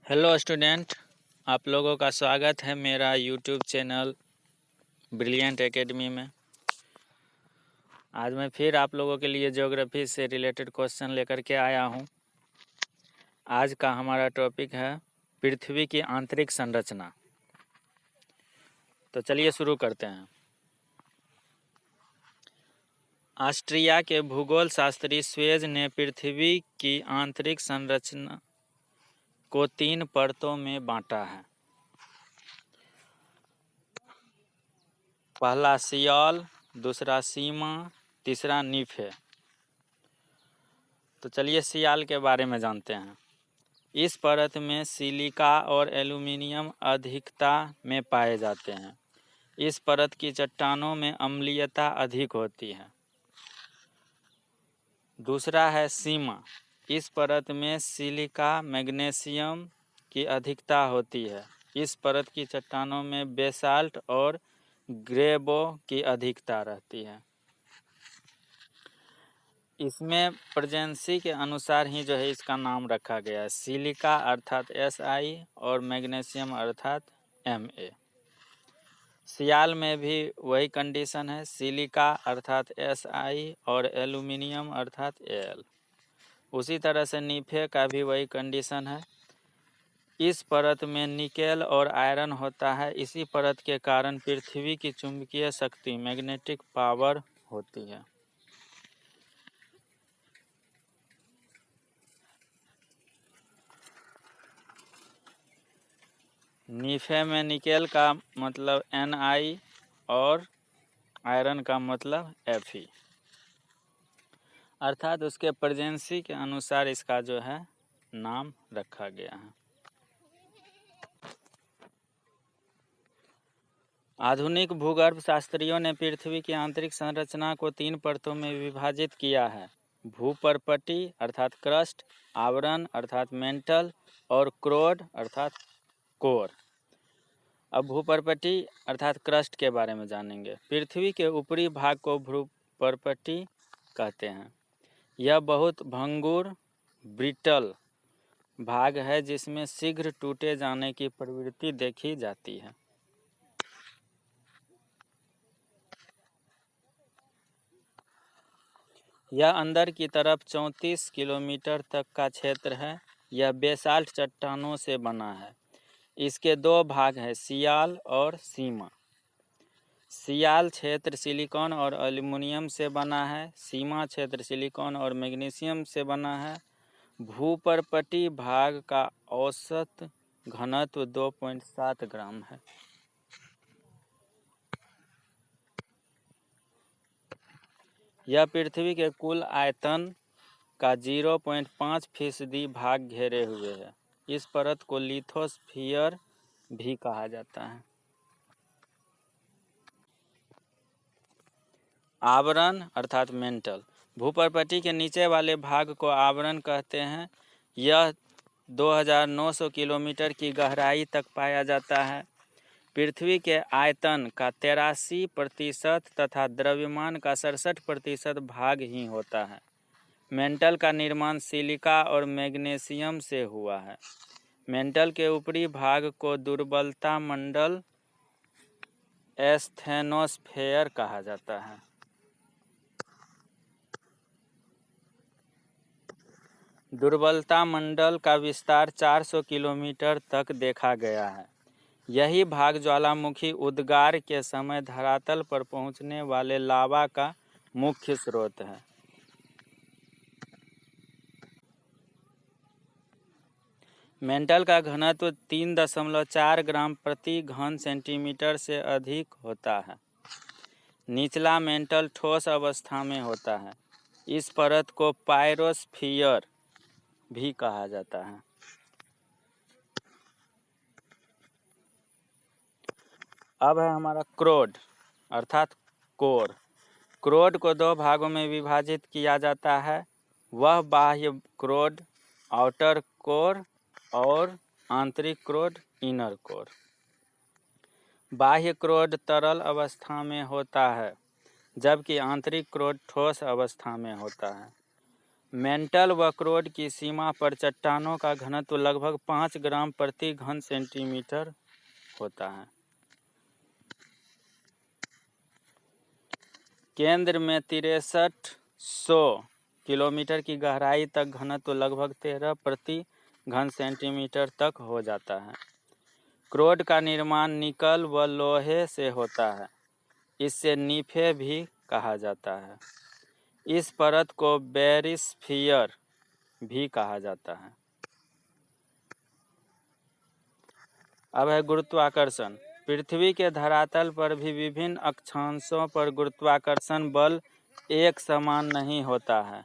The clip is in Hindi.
हेलो स्टूडेंट, आप लोगों का स्वागत है मेरा यूट्यूब चैनल ब्रिलियंट एकेडमी में। आज मैं फिर आप लोगों के लिए ज्योग्राफी से रिलेटेड क्वेश्चन लेकर के आया हूं। आज का हमारा टॉपिक है पृथ्वी की आंतरिक संरचना। तो चलिए शुरू करते हैं। ऑस्ट्रिया के भूगोल शास्त्री स्वेज ने पृथ्वी की आंतरिक संरचना को 3 परतों में बांटा है। पहला सियाल, दूसरा सीमा, तीसरा नीफ है। तो चलिए सियाल के बारे में जानते हैं। इस परत में सिलिका और एल्यूमीनियम अधिकता में पाए जाते हैं। इस परत की चट्टानों में अम्लीयता अधिक होती है। दूसरा है सीमा। इस परत में सिलिका मैग्नीशियम की अधिकता होती है। इस परत की चट्टानों में बेसाल्ट और ग्रेबो की अधिकता रहती है। इसमें प्रेजेंसी के अनुसार ही जो है इसका नाम रखा गया है। सिलिका अर्थात Si और मैग्नीशियम अर्थात Ma। सियाल में भी वही कंडीशन है, सिलिका अर्थात Si और एल्यूमिनियम अर्थात Al। उसी तरह से नीफे का भी वही कंडीशन है। इस परत में निकेल और आयरन होता है। इसी परत के कारण पृथ्वी की चुंबकीय शक्ति मैग्नेटिक पावर होती है। नीफे में निकेल का मतलब Ni और आयरन का मतलब Fe, अर्थात उसके प्रेजेंसी के अनुसार इसका जो है नाम रखा गया है। आधुनिक भूगर्भ शास्त्रियों ने पृथ्वी की आंतरिक संरचना को 3 परतों में विभाजित किया है। भूपर्पटी अर्थात क्रस्ट, आवरण अर्थात मेंटल और क्रोड अर्थात कोर। अब भूपर्पटी अर्थात क्रस्ट के बारे में जानेंगे। पृथ्वी के ऊपरी भाग को भूपर्पटी कहते हैं। यह बहुत भंगुर ब्रिटल भाग है जिसमें शीघ्र टूटे जाने की प्रवृत्ति देखी जाती है। यह अंदर की तरफ 34 किलोमीटर तक का क्षेत्र है। यह बेसाल्ट चट्टानों से बना है। इसके 2 भाग हैं, सियाल और सीमा। सियाल क्षेत्र सिलिकॉन और एल्यूमिनियम से बना है। सीमा क्षेत्र सिलिकॉन और मैग्नीशियम से बना है। भूपर्पटी भाग का औसत घनत्व 2.7 ग्राम है। यह पृथ्वी के कुल आयतन का 0.5% भाग घेरे हुए है। इस परत को लिथोस्फीयर भी कहा जाता है। आवरण अर्थात मेंटल। भूपर्पटी के नीचे वाले भाग को आवरण कहते हैं। यह 2900 किलोमीटर की गहराई तक पाया जाता है। पृथ्वी के आयतन का 83% तथा द्रव्यमान का 67% भाग ही होता है। मेंटल का निर्माण सिलिका और मैग्नीशियम से हुआ है। मेंटल के ऊपरी भाग को दुर्बलता मंडल एस्थेनोस्फेयर कहा जाता है। दुर्बलता मंडल का विस्तार 400 किलोमीटर तक देखा गया है। यही भाग ज्वालामुखी उद्गार के समय धरातल पर पहुंचने वाले लावा का मुख्य स्रोत है। मेंटल का घनत्व 3.4 ग्राम प्रति घन सेंटीमीटर से अधिक होता है। निचला मेंटल ठोस अवस्था में होता है। इस परत को पायरोस्फीयर भी कहा जाता है। अब है हमारा क्रोड अर्थात कोर। क्रोड को 2 भागों में विभाजित किया जाता है। वह बाह्य क्रोड आउटर कोर और आंतरिक क्रोड इनर कोर। बाह्य क्रोड तरल अवस्था में होता है, जबकि आंतरिक क्रोड ठोस अवस्था में होता है। मेंटल व क्रोड की सीमा पर चट्टानों का घनत्व लगभग 5 ग्राम प्रति घन सेंटीमीटर होता है। केंद्र में 6300 किलोमीटर की गहराई तक घनत्व लगभग 13 प्रति घन सेंटीमीटर तक हो जाता है। क्रोड का निर्माण निकल व लोहे से होता है। इससे नीफे भी कहा जाता है। इस परत को बैरिस्फीयर भी कहा जाता है। अब है गुरुत्वाकर्षण। पृथ्वी के धरातल पर भी विभिन्न अक्षांशों पर गुरुत्वाकर्षण बल एक समान नहीं होता है।